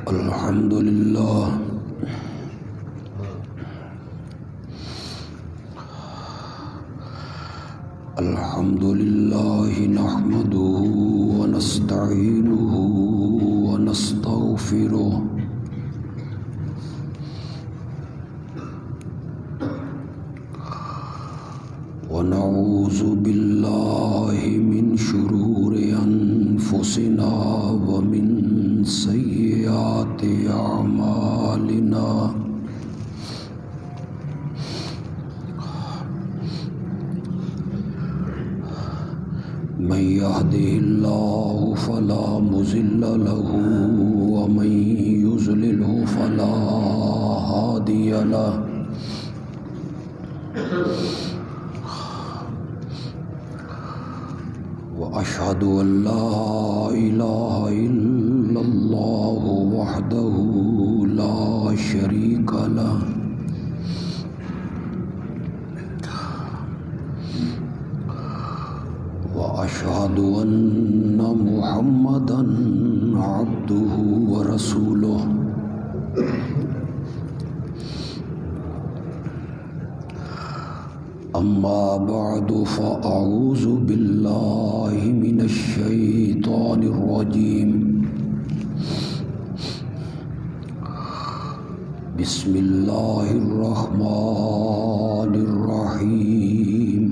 الحمد لله الحمد لله نحمده ونستعينه ونستغفره ونعوذ بالله من شرور أنفسنا ومن سيئات أعمالنا من يهده الله فلا مضل له ومن يضلله فلا هادي له وأشهد أن لا إله إلا الله وحده لا شريك له وأشهد أن محمدًا عبده ورسوله أما بعد فأعوذ بالله من الشيطان الرجيم بسم الله الرحمن الرحيم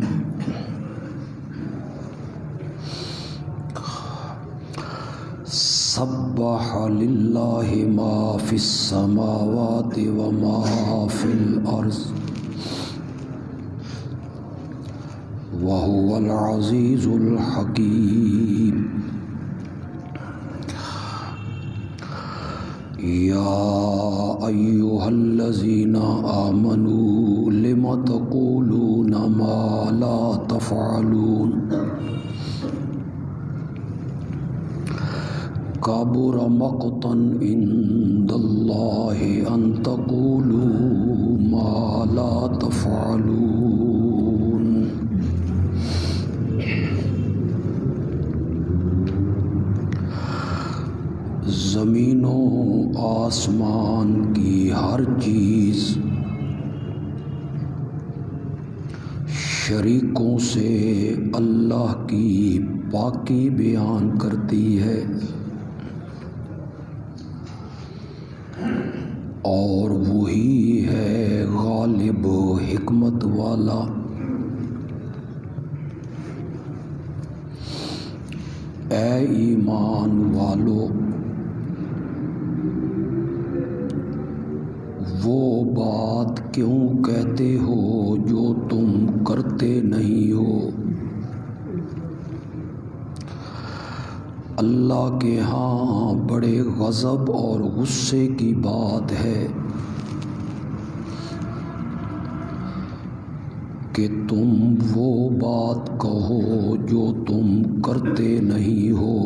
سبح لله ما في السماوات وما في الأرض وهو العزيز الحكيم يا أيها الذين آمنوا لم تقولون ما لا تفعلون كبر مقتا عند الله أن تقولوا ما لا تفعلون زمین و آسمان کی ہر چیز شریکوں سے اللہ کی پاکی بیان کرتی ہے اور وہی ہے غالب و حکمت والا۔ اے ایمان والو، وہ بات کیوں کہتے ہو جو تم کرتے نہیں ہو؟ اللہ کے ہاں بڑے غضب اور غصے کی بات ہے کہ تم وہ بات کہو جو تم کرتے نہیں ہو۔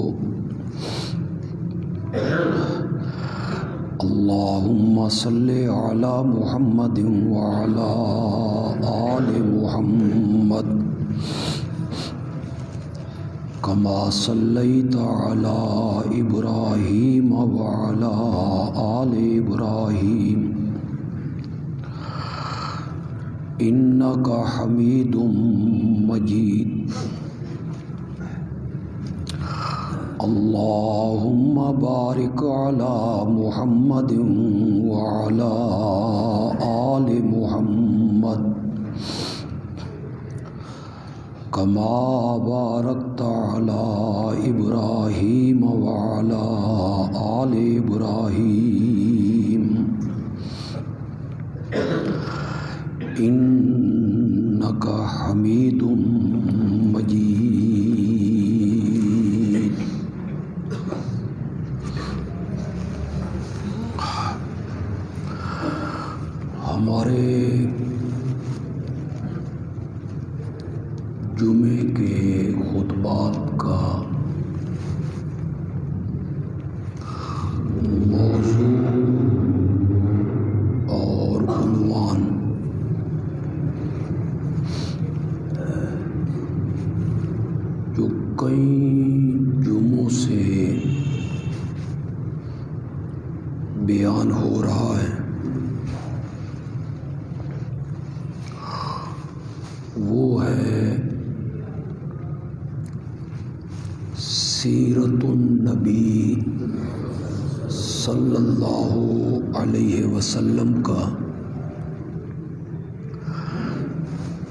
اللہم صلی علی محمد وعلی آل محمد کما صلیت علی ابراہیم وعلی آل ابراہیم انک حمید مجید۔ اللہم بارک علی محمد وعلی آل محمد کما بارکت علی ابراہیم وعلی آل ابراہیم انک حمید مجید۔ ہمارے جمعے کے خطبات کا موضوع اور عنوان جو کئی جمعوں سے بیان ہو رہا ہے وہ ہے سیرت النبی صلی اللہ علیہ وسلم کا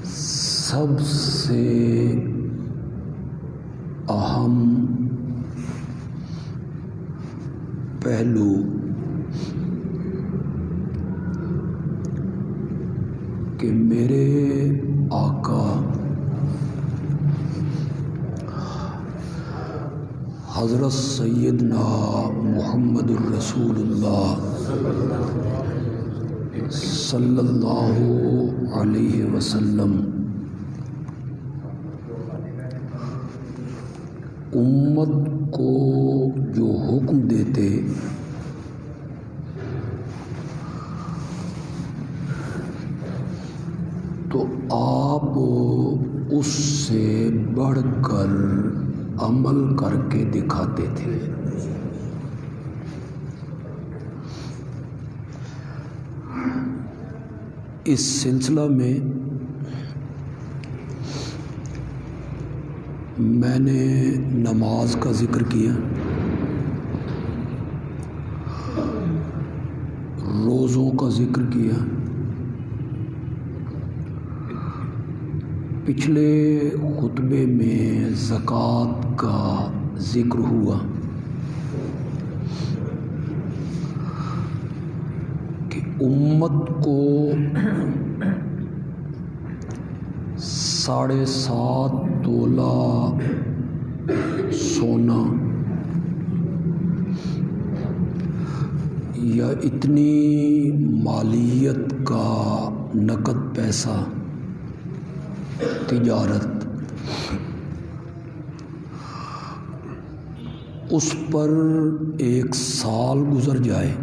سب سے اہم پہلو کہ میرے آقا حضرت سیدنا محمد الرسول اللہ صلی اللہ علیہ وسلم امت کو جو حکم دیتے تو آپ اس سے بڑھ کر عمل کر کے دکھاتے تھے۔ اس سلسلہ میں میں نے نماز کا ذکر کیا، روزوں کا ذکر کیا، پچھلے خطبے میں زکوٰۃ کا ذکر ہوا کہ امت کو 7.5 تولہ سونا یا اتنی مالیت کا نقد پیسہ تجارت اس پر 1 سال گزر جائے،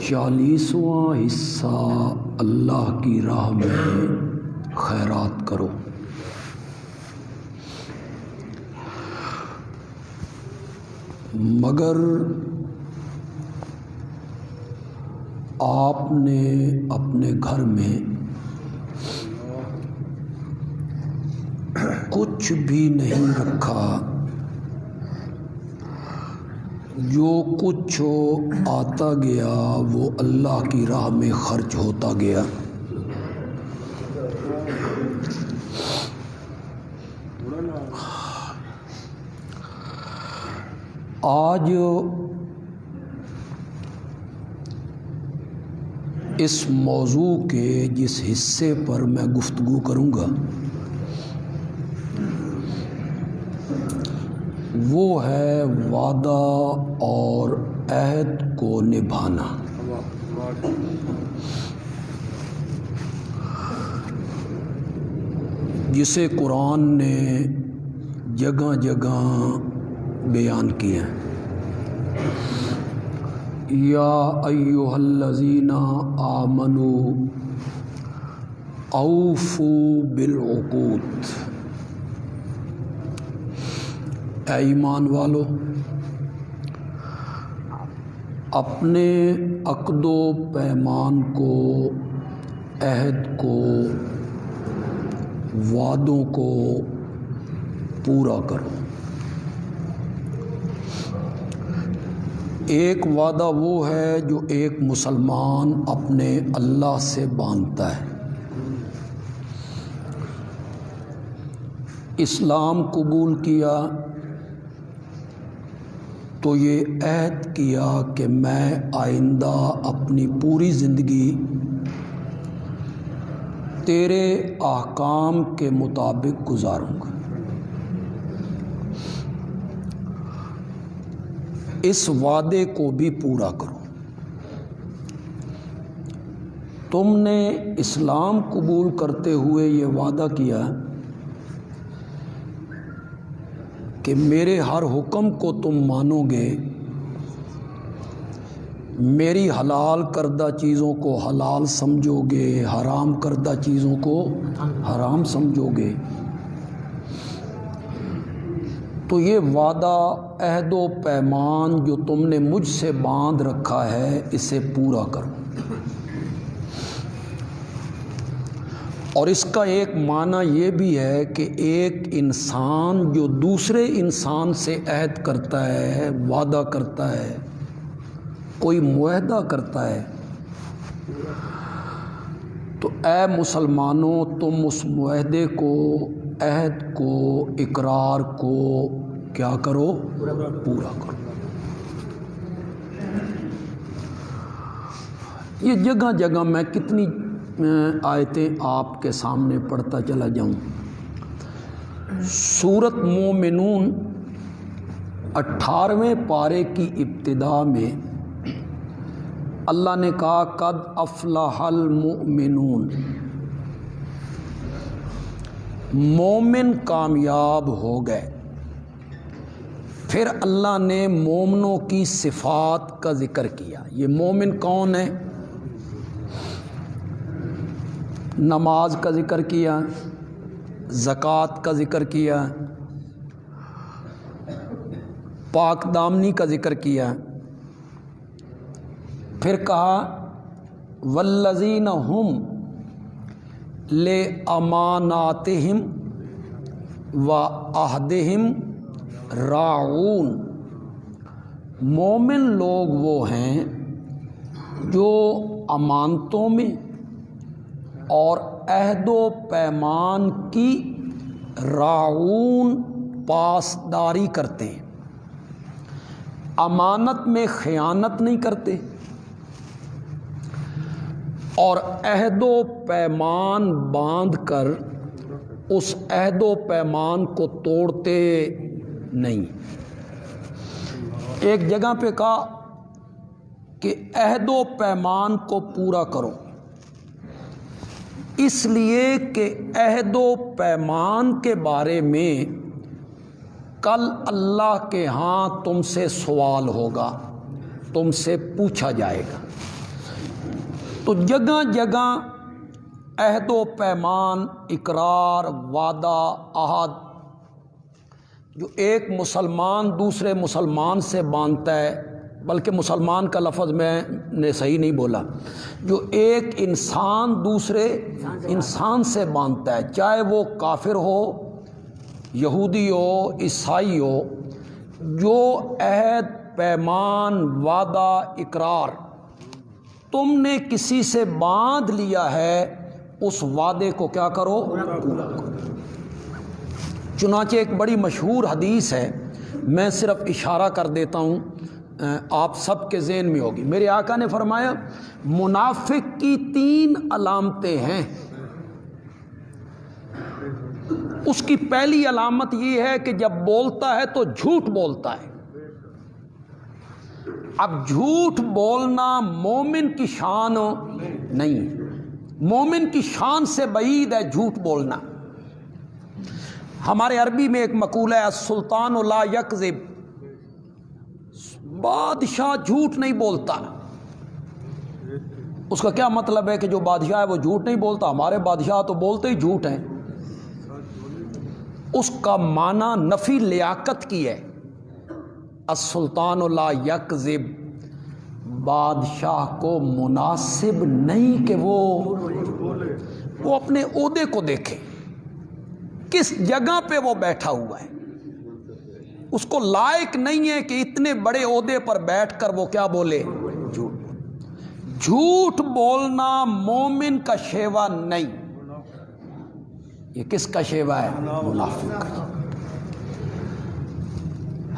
40واں حصہ اللہ کی راہ میں خیرات کرو۔ مگر آپ نے اپنے گھر میں کچھ بھی نہیں رکھا، جو کچھ آتا گیا وہ اللہ کی راہ میں خرچ ہوتا گیا۔ آج اس موضوع کے جس حصے پر میں گفتگو کروں گا وہ ہے وعدہ اور عہد کو نبھانا۔ جسے قرآن نے جگہ جگہ بیان کیا ہے، یا ایھا الذین آمنوا اوفوا بالعقود، اے ایمان والو اپنے عقد و پیمان کو، عہد کو، وعدوں کو پورا کرو۔ ایک وعدہ وہ ہے جو ایک مسلمان اپنے اللہ سے باندھتا ہے۔ اسلام قبول کیا تو یہ عہد کیا کہ میں آئندہ اپنی پوری زندگی تیرے احکام کے مطابق گزاروں گا۔ اس وعدے کو بھی پورا کرو۔ تم نے اسلام قبول کرتے ہوئے یہ وعدہ کیا کہ میرے ہر حکم کو تم مانو گے، میری حلال کردہ چیزوں کو حلال سمجھو گے، حرام کردہ چیزوں کو حرام سمجھو گے، تو یہ وعدہ عہد و پیمان جو تم نے مجھ سے باندھ رکھا ہے اسے پورا کرو۔ اور اس کا ایک معنی یہ بھی ہے کہ ایک انسان جو دوسرے انسان سے عہد کرتا ہے، وعدہ کرتا ہے، کوئی معاہدہ کرتا ہے، تو اے مسلمانوں تم اس معاہدے کو، عہد کو، اقرار کو کیا کرو؟ پورا کرو۔ یہ جگہ جگہ میں کتنی آیتیں آپ کے سامنے پڑھتا چلا جاؤں۔ سورۃ مومنون 18ویں پارے کی ابتدا میں اللہ نے کہا قد افلح المؤمنون، مومن کامیاب ہو گئے۔ پھر اللہ نے مومنوں کی صفات کا ذکر کیا۔ یہ مومن کون ہے؟ نماز کا ذکر کیا، زکوٰۃ کا ذکر کیا، پاک دامنی کا ذکر کیا، پھر کہا والذین ہم لاماناتہم وعہدہم راعون، مومن لوگ وہ ہیں جو امانتوں میں اور عہد و پیمان کی راعون پاسداری کرتے ہیں، امانت میں خیانت نہیں کرتے اور عہد و پیمان باندھ کر اس عہد و پیمان کو توڑتے نہیں۔ ایک جگہ پہ کہا کہ عہد و پیمان کو پورا کرو، اس لیے کہ عہد و پیمان کے بارے میں کل اللہ کے ہاں تم سے سوال ہوگا، تم سے پوچھا جائے گا۔ تو جگہ جگہ عہد و پیمان، اقرار، وعدہ، عہد جو ایک مسلمان دوسرے مسلمان سے باندھتا ہے، بلکہ مسلمان کا لفظ میں نے صحیح نہیں بولا، جو ایک انسان دوسرے انسان سے باندھتا ہے، چاہے وہ کافر ہو، یہودی ہو، عیسائی ہو، جو عہد، پیمان، وعدہ، اقرار تم نے کسی سے باندھ لیا ہے، اس وعدے کو کیا کرو؟ پورا کرو۔ چنانچہ ایک بڑی مشہور حدیث ہے، میں صرف اشارہ کر دیتا ہوں، آپ سب کے ذہن میں ہوگی۔ میرے آقا نے فرمایا منافق کی 3 علامتیں ہیں۔ اس کی پہلی علامت یہ ہے کہ جب بولتا ہے تو جھوٹ بولتا ہے۔ اب جھوٹ بولنا مومن کی شان نہیں، مومن کی شان سے بعید ہے جھوٹ بولنا۔ ہمارے عربی میں ایک مقولہ ہے السلطان لا یکذب، بادشاہ جھوٹ نہیں بولتا۔ اس کا کیا مطلب ہے کہ جو بادشاہ ہے وہ جھوٹ نہیں بولتا؟ ہمارے بادشاہ تو بولتے ہی جھوٹ ہیں۔ اس کا معنی نفی لیاقت کی ہے۔ السلطان لا یکذب، بادشاہ کو مناسب نہیں کہ وہ اپنے عہدے کو دیکھے، کس جگہ پہ وہ بیٹھا ہوا ہے، اس کو لائق نہیں ہے کہ اتنے بڑے عہدے پر بیٹھ کر وہ کیا بولے؟ جھوٹ بولنا مومن کا شیوا نہیں، یہ کس کا شیوا ہے؟ منافق کا۔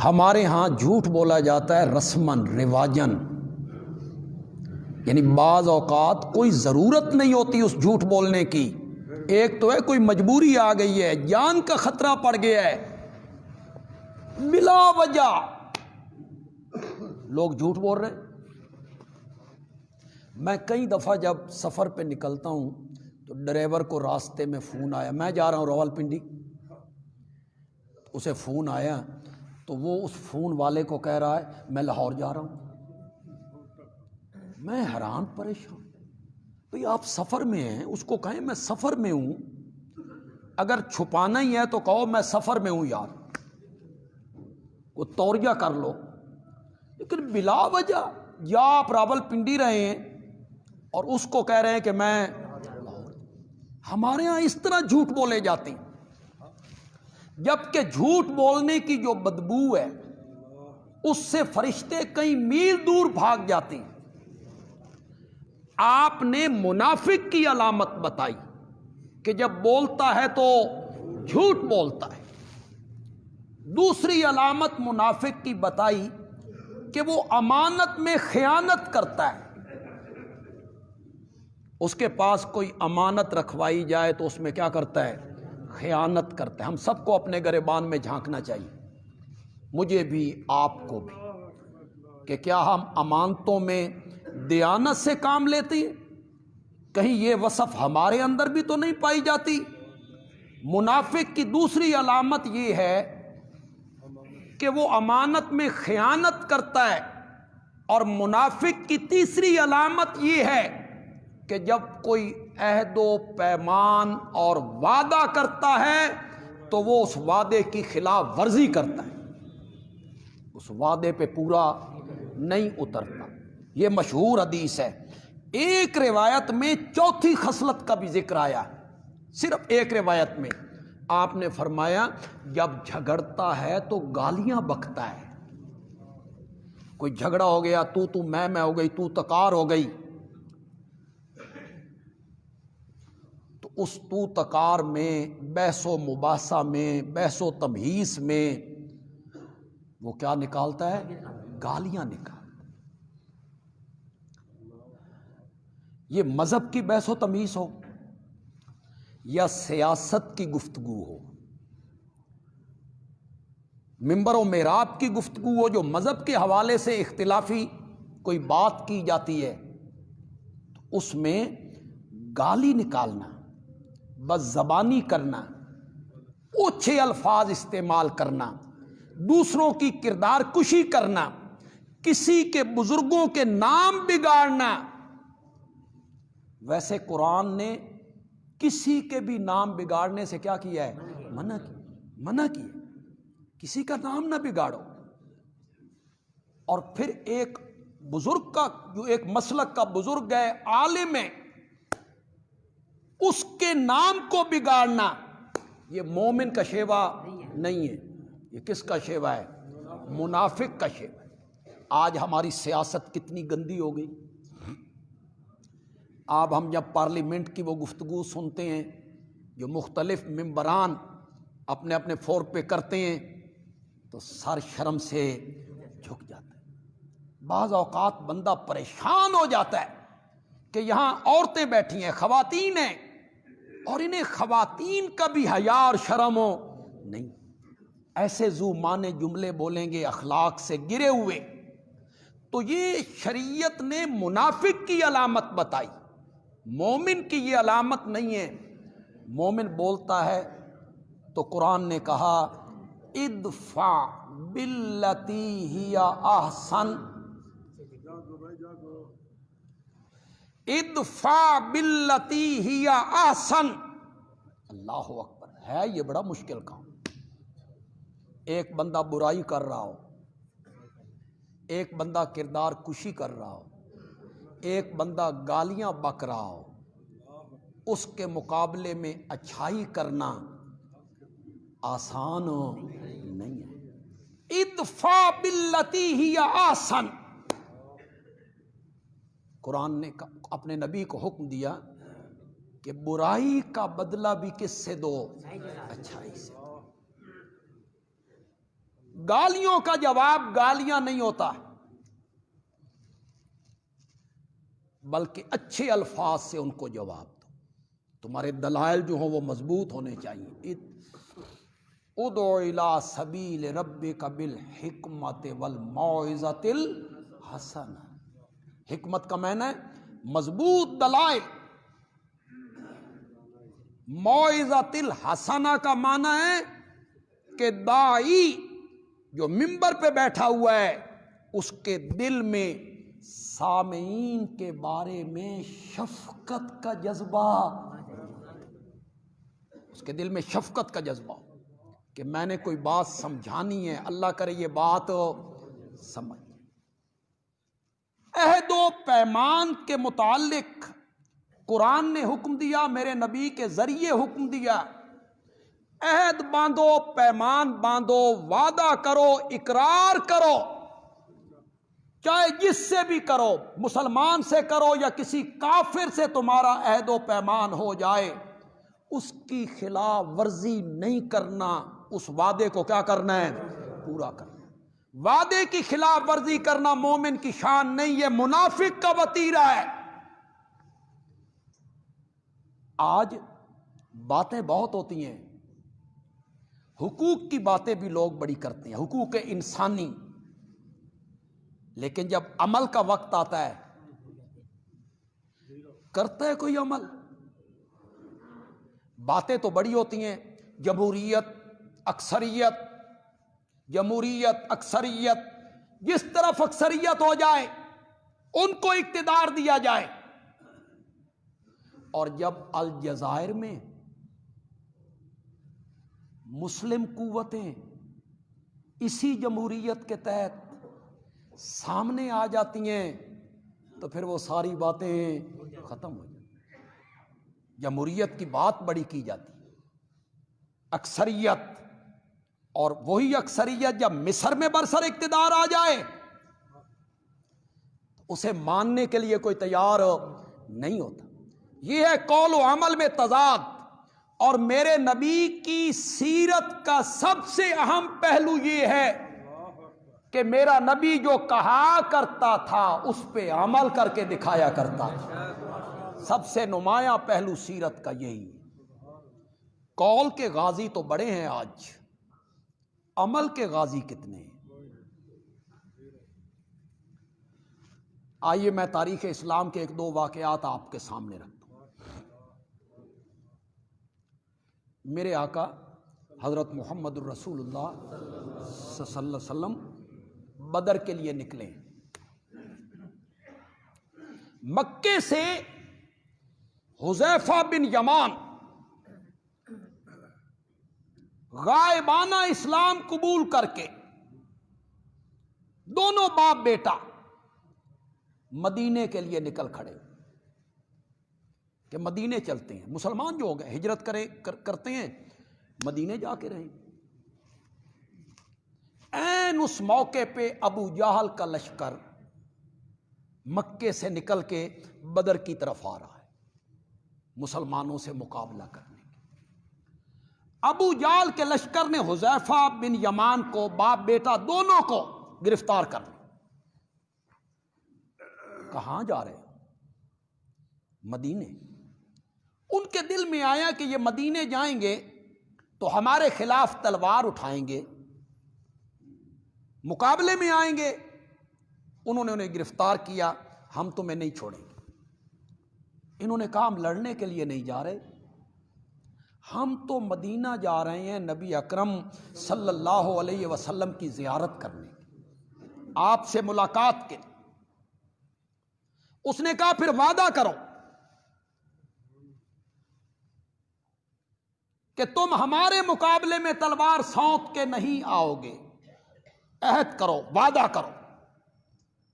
ہمارے ہاں جھوٹ بولا جاتا ہے رسماً، رواجاً، یعنی بعض اوقات کوئی ضرورت نہیں ہوتی اس جھوٹ بولنے کی۔ ایک تو ہے کوئی مجبوری آ گئی ہے، جان کا خطرہ پڑ گیا ہے، بلا وجہ لوگ جھوٹ بول رہے ہیں۔ میں کئی دفعہ جب سفر پہ نکلتا ہوں تو ڈرائیور کو راستے میں فون آیا، میں جا رہا ہوں راولپنڈی، اسے فون آیا تو وہ اس فون والے کو کہہ رہا ہے میں لاہور جا رہا ہوں۔ میں حیران پریشان، بھئی آپ سفر میں ہیں، اس کو کہیں میں سفر میں ہوں، اگر چھپانا ہی ہے تو کہو میں سفر میں ہوں یار، کوئی توریہ کر لو، لیکن بلا وجہ یا آپ راول پنڈی رہے ہیں اور اس کو کہہ رہے ہیں کہ میں، ہمارے ہاں اس طرح جھوٹ بولے جاتے ہیں، جبکہ جھوٹ بولنے کی جو بدبو ہے اس سے فرشتے کئی میل دور بھاگ جاتے ہیں۔ آپ نے منافق کی علامت بتائی کہ جب بولتا ہے تو جھوٹ بولتا ہے۔ دوسری علامت منافق کی بتائی کہ وہ امانت میں خیانت کرتا ہے۔ اس کے پاس کوئی امانت رکھوائی جائے تو اس میں کیا کرتا ہے؟ خیانت کرتا ہے۔ ہم سب کو اپنے گریبان میں جھانکنا چاہیے، مجھے بھی آپ کو بھی، کہ کیا ہم امانتوں میں دیانت سے کام لیتے ہیں؟ کہیں یہ وصف ہمارے اندر بھی تو نہیں پائی جاتی؟ منافق کی دوسری علامت یہ ہے کہ وہ امانت میں خیانت کرتا ہے، اور منافق کی تیسری علامت یہ ہے کہ جب کوئی عہد و پیمان اور وعدہ کرتا ہے تو وہ اس وعدے کی خلاف ورزی کرتا ہے، اس وعدے پہ پورا نہیں اترتا۔ یہ مشہور حدیث ہے۔ ایک روایت میں چوتھی خصلت کا بھی ذکر آیا، صرف ایک روایت میں آپ نے فرمایا جب جھگڑتا ہے تو گالیاں بکتا ہے۔ کوئی جھگڑا ہو گیا، تو میں ہو گئی، تو تکار ہو گئی، تو اس تو تکار میں، بحث و مباحثہ میں، بحث و تمہیس میں وہ کیا نکالتا ہے؟ گالیاں نکالتا۔ یہ مذہب کی بحث و تمیز ہو یا سیاست کی گفتگو ہو، منبر و محراب کی گفتگو ہو، جو مذہب کے حوالے سے اختلافی کوئی بات کی جاتی ہے تو اس میں گالی نکالنا، بس زبانی کرنا، اوچھے الفاظ استعمال کرنا، دوسروں کی کردار کشی کرنا، کسی کے بزرگوں کے نام بگاڑنا۔ ویسے قرآن نے کسی کے بھی نام بگاڑنے سے کیا کیا ہے؟ منع کیا، کسی کا نام نہ بگاڑو۔ اور پھر ایک بزرگ کا، جو ایک مسلک کا بزرگ ہے، عالم ہے، اس کے نام کو بگاڑنا یہ مومن کا شیوا نہیں ہے، یہ کس کا شیوا ہے؟ منافق کا شیوا ہے۔ آج ہماری سیاست کتنی گندی ہو گئی۔ اب ہم جب پارلیمنٹ کی وہ گفتگو سنتے ہیں جو مختلف ممبران اپنے اپنے فور پہ کرتے ہیں تو سر شرم سے جھک جاتا ہے۔ بعض اوقات بندہ پریشان ہو جاتا ہے کہ یہاں عورتیں بیٹھی ہیں، خواتین ہیں، اور انہیں خواتین کا بھی حیا اور شرم ہو نہیں، ایسے ذو معنی جملے بولیں گے اخلاق سے گرے ہوئے۔ تو یہ شریعت نے منافق کی علامت بتائی، مومن کی یہ علامت نہیں ہے۔ مومن بولتا ہے تو قرآن نے کہا ادفع باللتی ہی احسن، ادفع باللتی ہی احسن۔ اللہ اکبر، ہے یہ بڑا مشکل کام۔ ایک بندہ برائی کر رہا ہو، ایک بندہ کردار کشی کر رہا ہو، ایک بندہ گالیاں بک رہا ہو، اس کے مقابلے میں اچھائی کرنا آسان نہیں ہے۔ ادفع باللتی ہی احسن، قرآن نے اپنے نبی کو حکم دیا کہ برائی کا بدلہ بھی کس سے دو؟ اچھائی سے۔ گالیوں کا جواب گالیاں نہیں ہوتا، بلکہ اچھے الفاظ سے ان کو جواب دو۔ تمہارے دلائل جو ہوں وہ مضبوط ہونے چاہیے۔ ادع الی سبیل ربک بالحکمت والموعظۃ الحسنہ، حکمت کا معنی ہے مضبوط دلائل، موعظۃ الحسنہ کا معنی ہے کہ داعی جو منبر پہ بیٹھا ہوا ہے اس کے دل میں سامعین کے بارے میں شفقت کا جذبہ، اس کے دل میں شفقت کا جذبہ، کہ میں نے کوئی بات سمجھانی ہے، اللہ کرے یہ بات سمجھ۔ عہد و پیمان کے متعلق قرآن نے حکم دیا، میرے نبی کے ذریعے حکم دیا، عہد باندھو، پیمان باندھو، وعدہ کرو، اقرار کرو، چاہے جس سے بھی کرو، مسلمان سے کرو یا کسی کافر سے تمہارا عہد و پیمان ہو جائے، اس کی خلاف ورزی نہیں کرنا، اس وعدے کو کیا کرنا ہے؟ پورا کرنا۔ وعدے کی خلاف ورزی کرنا مومن کی شان نہیں، یہ منافق کا وتیرہ ہے۔ آج باتیں بہت ہوتی ہیں، حقوق کی باتیں بھی لوگ بڑی کرتے ہیں، حقوق انسانی، لیکن جب عمل کا وقت آتا ہے کرتا ہے کوئی عمل؟ باتیں تو بڑی ہوتی ہیں، جمہوریت، اکثریت، جمہوریت، اکثریت، جس طرف اکثریت ہو جائے ان کو اقتدار دیا جائے۔ اور جب الجزائر میں مسلم قوتیں اسی جمہوریت کے تحت سامنے آ جاتی ہیں تو پھر وہ ساری باتیں ختم ہو جاتی۔ جمہوریت کی بات بڑی کی جاتی، اکثریت، اور وہی اکثریت جب مصر میں برسر اقتدار آ جائے تو اسے ماننے کے لیے کوئی تیار نہیں ہوتا۔ یہ ہے قول و عمل میں تضاد۔ اور میرے نبی کی سیرت کا سب سے اہم پہلو یہ ہے کہ میرا نبی جو کہا کرتا تھا اس پہ عمل کر کے دکھایا کرتا تھا۔ سب سے نمایاں پہلو سیرت کا یہی ہے۔ قول کے غازی تو بڑے ہیں آج، عمل کے غازی کتنے ہیں؟ آئیے میں تاریخ اسلام کے ایک دو واقعات آپ کے سامنے رکھتا ہوں۔ میرے آقا حضرت محمد الرسول اللہ صلی اللہ علیہ وسلم بدر کے لیے نکلے، مکے سے حذیفہ بن یمان غائبانہ اسلام قبول کر کے دونوں باپ بیٹا مدینے کے لیے نکل کھڑے کہ مدینے چلتے ہیں۔ مسلمان جو ہو گئے ہجرت کرتے ہیں، مدینے جا کے رہیں۔ عین اس موقع پہ ابو جہل کا لشکر مکے سے نکل کے بدر کی طرف آ رہا ہے مسلمانوں سے مقابلہ کرنے کے۔ ابو جہل کے لشکر نے حذیفہ بن یمان کو، باپ بیٹا دونوں کو گرفتار کر لیا۔ کہاں جا رہے ہو؟ مدینے۔ ان کے دل میں آیا کہ یہ مدینے جائیں گے تو ہمارے خلاف تلوار اٹھائیں گے، مقابلے میں آئیں گے۔ انہوں نے انہیں گرفتار کیا، ہم تمہیں نہیں چھوڑیں گے۔ انہوں نے کہا ہم لڑنے کے لیے نہیں جا رہے، ہم تو مدینہ جا رہے ہیں نبی اکرم صلی اللہ علیہ وسلم کی زیارت کرنے، آپ سے ملاقات کے۔ اس نے کہا پھر وعدہ کرو کہ تم ہمارے مقابلے میں تلوار سونت کے نہیں آؤ گے، عہد کرو، وعدہ کرو۔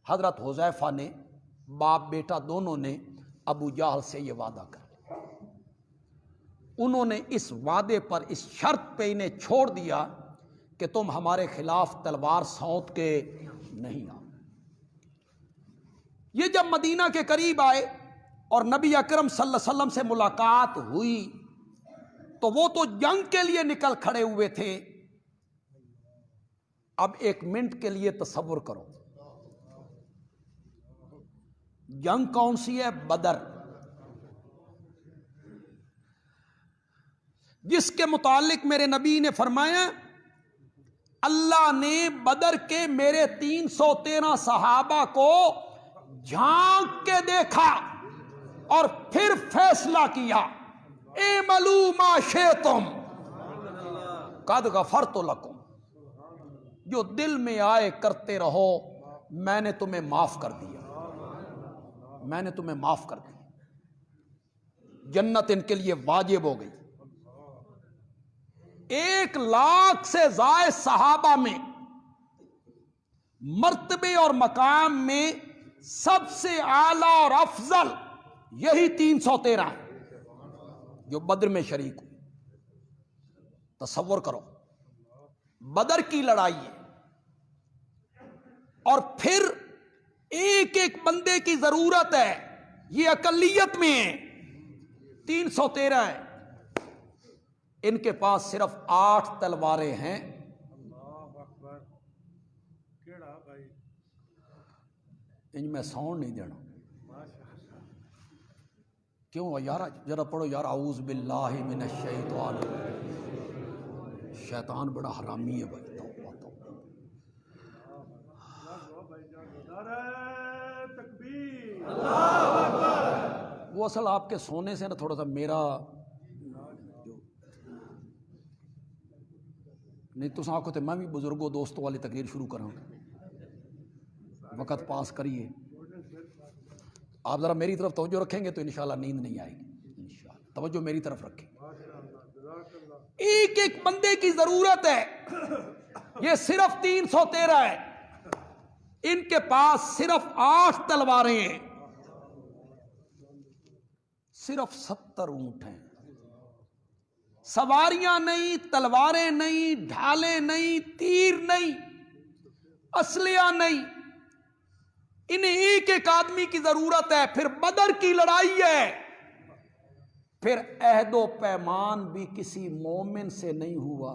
حضرت حذیفہ نے، باپ بیٹا دونوں نے ابو جہل سے یہ وعدہ کر لیا۔ انہوں نے اس وعدے پر، اس شرط پہ انہیں چھوڑ دیا کہ تم ہمارے خلاف تلوار سونت کے نہیں آؤ۔ یہ جب مدینہ کے قریب آئے اور نبی اکرم صلی اللہ علیہ وسلم سے ملاقات ہوئی تو وہ تو جنگ کے لیے نکل کھڑے ہوئے تھے۔ اب ایک منٹ کے لیے تصور کرو، جنگ کون سی ہے؟ بدر، جس کے متعلق میرے نبی نے فرمایا اللہ نے بدر کے میرے 313 صحابہ کو جھانک کے دیکھا اور پھر فیصلہ کیا، اعملوا ما شئتم قد غفرت لکم، جو دل میں آئے کرتے رہو، میں نے تمہیں معاف کر دیا، میں نے تمہیں معاف کر دیا۔ جنت ان کے لیے واجب ہو گئی۔ 1,00,000 سے زائد صحابہ میں مرتبے اور مقام میں سب سے اعلیٰ اور افضل یہی 313 ہیں جو بدر میں شریک ہوئے. تصور کرو، بدر کی لڑائی ہے اور پھر ایک ایک بندے کی ضرورت ہے. یہ اقلیت میں ہیں، 313 ہیں. ان کے پاس صرف 8 تلواریں ہیں. ان میں ساؤنڈ نہیں دینا. کیوں یار؟ ذرا پڑھو یار. اعوذ باللہ من الشیطان. شیطان بڑا حرامی ہے بھائی. وہ اصل آپ کے سونے سے نا تھوڑا سا میرا نہیں تو آنکھوں میں بھی بزرگوں دوستوں والی تقریر شروع کراں. وقت پاس کریے. آپ ذرا میری طرف توجہ رکھیں گے تو انشاءاللہ نیند نہیں آئے گی. انشاءاللہ توجہ میری طرف رکھیں. ایک ایک بندے کی ضرورت ہے. یہ صرف 313 ہے. ان کے پاس صرف 8 تلواریں ہیں، صرف 70 اونٹ ہیں. سواریاں نہیں، تلواریں نہیں، ڈھالیں نہیں، تیر نہیں، اسلحہ نہیں. انہیں ایک ایک آدمی کی ضرورت ہے. پھر بدر کی لڑائی ہے. پھر عہد و پیمان بھی کسی مومن سے نہیں ہوا.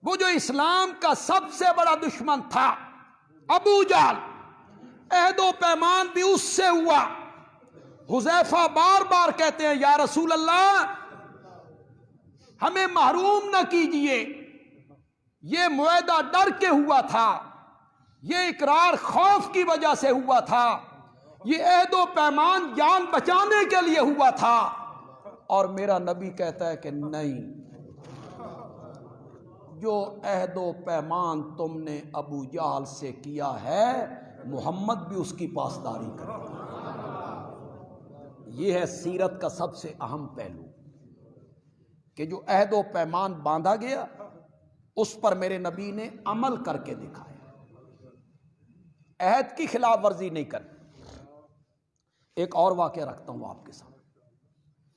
وہ جو اسلام کا سب سے بڑا دشمن تھا ابو جہل، عہد و پیمان بھی اس سے ہوا. حذیفہ بار بار کہتے ہیں یا رسول اللہ ہمیں محروم نہ کیجئے. یہ معاہدہ ڈر کے ہوا تھا، یہ اقرار خوف کی وجہ سے ہوا تھا، یہ عہد و پیمان جان بچانے کے لیے ہوا تھا. اور میرا نبی کہتا ہے کہ نہیں، جو عہد و پیمان تم نے ابو جہل سے کیا ہے محمد بھی اس کی پاسداری کرے. یہ ہے سیرت کا سب سے اہم پہلو کہ جو عہد و پیمان باندھا گیا اس پر میرے نبی نے عمل کر کے دکھایا. عہد کی خلاف ورزی نہیں کرنی. ایک اور واقعہ رکھتا ہوں آپ کے سامنے.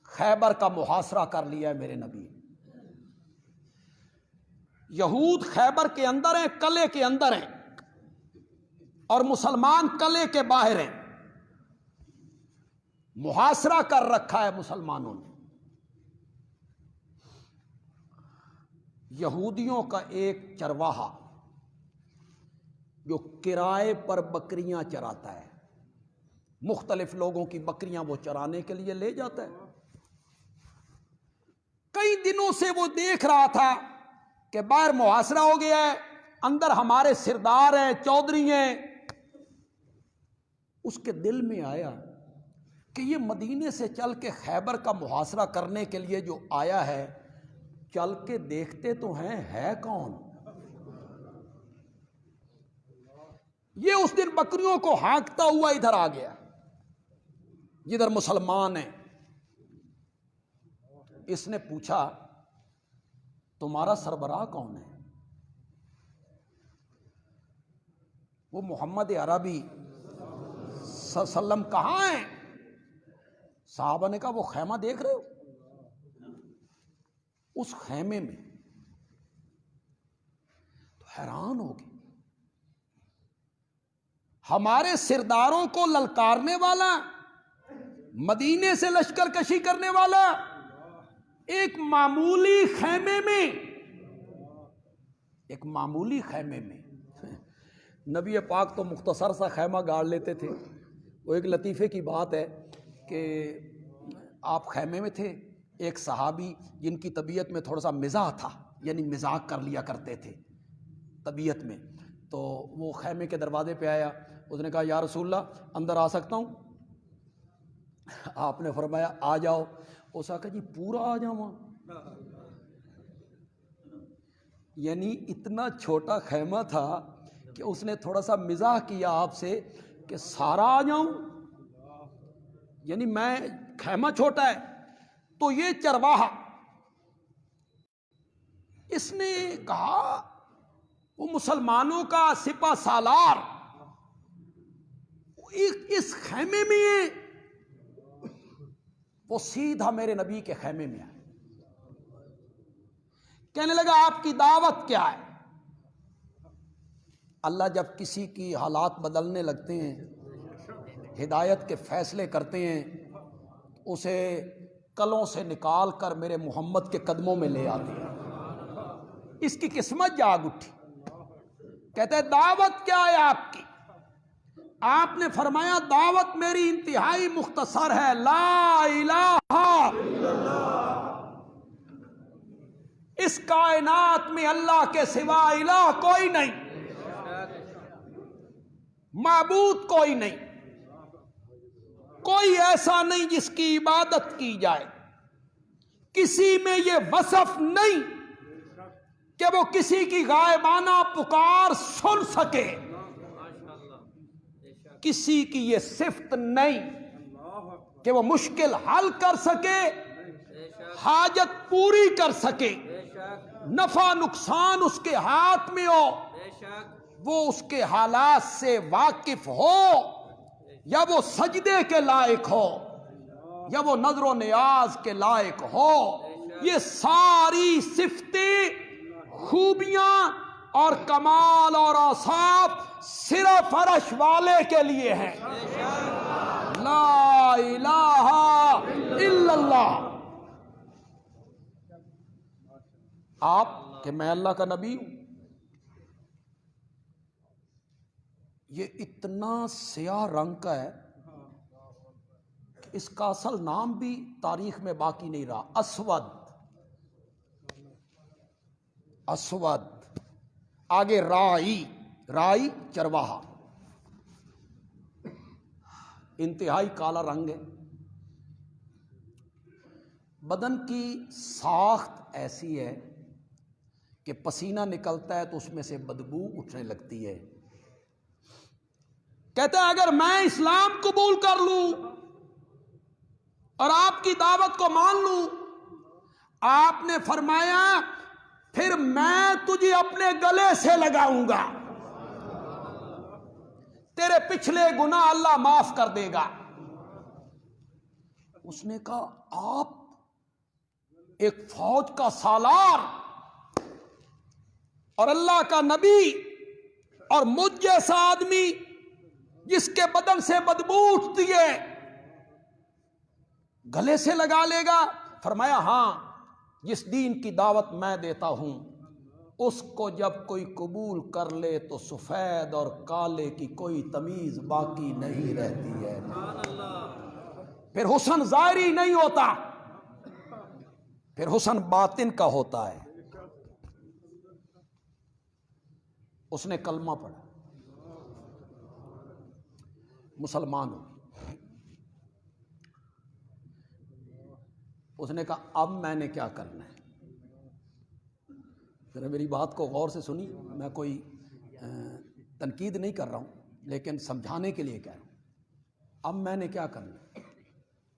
خیبر کا محاصرہ کر لیا ہے میرے نبی نے. یہود خیبر کے اندر ہیں، قلعے کے اندر ہیں، اور مسلمان قلعے کے باہر ہیں. محاصرہ کر رکھا ہے مسلمانوں نے. یہودیوں کا ایک چرواہا جو کرائے پر بکریاں چراتا ہے، مختلف لوگوں کی بکریاں وہ چرانے کے لیے لے جاتا ہے. کئی دنوں سے وہ دیکھ رہا تھا کہ باہر محاصرہ ہو گیا ہے، اندر ہمارے سردار ہیں، چودھری ہیں. اس کے دل میں آیا کہ یہ مدینے سے چل کے خیبر کا محاصرہ کرنے کے لیے جو آیا ہے، چل کے دیکھتے تو ہیں ہے کون. یہ اس دن بکریوں کو ہانکتا ہوا ادھر آ گیا جدھر مسلمان ہیں. اس نے پوچھا تمہارا سربراہ کون ہے؟ وہ محمد عربی صلی اللہ علیہ وسلم کہاں ہیں؟ صحابہ نے کہا وہ خیمہ دیکھ رہے ہو؟ اس خیمے میں. تو حیران ہو گئے. ہمارے سرداروں کو للکارنے والا، مدینے سے لشکر کشی کرنے والا، ایک معمولی خیمے میں نبی پاک تو مختصر سا خیمہ گاڑ لیتے تھے. وہ ایک لطیفے کی بات ہے کہ آپ خیمے میں تھے، ایک صحابی جن کی طبیعت میں تھوڑا سا مزاح تھا، یعنی مزاح کر لیا کرتے تھے طبیعت میں، تو وہ خیمے کے دروازے پہ آیا. اس نے کہا یا رسول اللہ اندر آ سکتا ہوں؟ آپ نے فرمایا آ جاؤ. اس نے کہا جی پورا آ جاؤں؟ یعنی اتنا چھوٹا خیمہ تھا کہ اس نے تھوڑا سا مزاح کیا آپ سے کہ سارا آ جاؤں، یعنی میں خیمہ چھوٹا ہے. تو یہ چرواہا اس نے کہا وہ مسلمانوں کا سپہ سالار اس خیمے میں ہے، وہ سیدھا میرے نبی کے خیمے میں آئے، کہنے لگا آپ کی دعوت کیا ہے؟ اللہ جب کسی کی حالات بدلنے لگتے ہیں، ہدایت کے فیصلے کرتے ہیں، اسے کلوں سے نکال کر میرے محمد کے قدموں میں لے آتے ہیں۔ اس کی قسمت جاگ اٹھی، کہتے ہیں دعوت کیا ہے آپ کی؟ آپ نے فرمایا دعوت میری انتہائی مختصر ہے، لا الہ، اس کائنات میں اللہ کے سوا الہ کوئی نہیں، معبود کوئی نہیں، کوئی ایسا نہیں جس کی عبادت کی جائے، کسی میں یہ وصف نہیں کہ وہ کسی کی غائبانہ پکار سن سکے، کسی کی یہ صفت نہیں کہ وہ مشکل حل کر سکے، حاجت پوری کر سکے، نفع نقصان اس کے ہاتھ میں ہو، وہ اس کے حالات سے واقف ہو، یا وہ سجدے کے لائق ہو، یا وہ نظر و نیاز کے لائق ہو۔ یہ ساری صفتیں، خوبیاں اور کمال اور اوصاف صرف عرش والے کے لیے ہیں۔ لا الہ الا اللہ۔ آپ کہ میں اللہ کا نبی ہوں، یہ اتنا سیاہ رنگ کا ہے کہ اس کا اصل نام بھی تاریخ میں باقی نہیں رہا، اسود، اسود، آگے رائی، رائی چرواہا، انتہائی کالا رنگ ہے۔ بدن کی ساخت ایسی ہے کہ پسینہ نکلتا ہے تو اس میں سے بدبو اٹھنے لگتی ہے۔ کہتا ہے اگر میں اسلام قبول کر لوں اور آپ کی دعوت کو مان لوں، آپ نے فرمایا پھر میں تجھے اپنے گلے سے لگاؤں گا، تیرے پچھلے گناہ اللہ معاف کر دے گا۔ اس نے کہا آپ ایک فوج کا سالار اور اللہ کا نبی، اور مجھ جیسا آدمی جس کے بدن سے بدبو اٹھتی ہے گلے سے لگا لے گا؟ فرمایا ہاں، جس دین کی دعوت میں دیتا ہوں اس کو جب کوئی قبول کر لے تو سفید اور کالے کی کوئی تمیز باقی نہیں رہتی ہے، پھر حسن ظاہری نہیں ہوتا، پھر حسن باطن کا ہوتا ہے۔ اس نے کلمہ پڑھا، مسلمان ہو۔ اس نے کہا اب میں نے کیا کرنا ہے؟ ذرا میری بات کو غور سے سنی، میں کوئی تنقید نہیں کر رہا ہوں لیکن سمجھانے کے لیے کہہ رہا ہوں۔ اب میں نے کیا کرنا ہے؟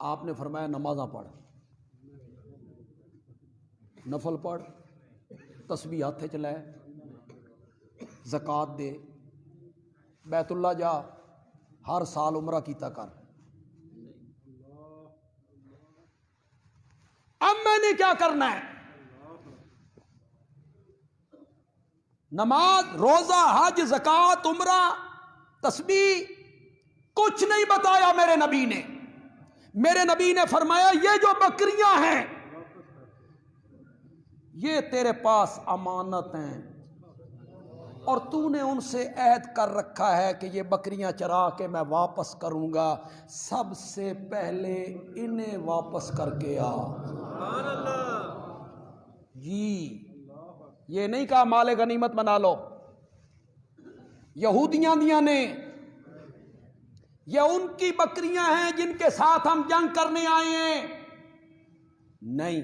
آپ نے فرمایا نمازاں پڑھ، نفل پڑھ، تسبیح ہاتھے چلائے، زکوٰۃ دے، بیت اللہ جا، ہر سال عمرہ کیتا کر۔ اب میں نے کیا کرنا ہے؟ نماز، روزہ، حج، زکوٰۃ، عمرہ، تسبیح، کچھ نہیں بتایا میرے نبی نے۔ میرے نبی نے فرمایا یہ جو بکریاں ہیں یہ تیرے پاس امانت ہیں، اور تو نے ان سے عہد کر رکھا ہے کہ یہ بکریاں چرا کے میں واپس کروں گا، سب سے پہلے انہیں واپس کر کے آ۔ جی یہ نہیں کہا مال غنیمت بنا لو، یہودیاں دیاں نے، یہ ان کی بکریاں ہیں جن کے ساتھ ہم جنگ کرنے آئے ہیں، نہیں۔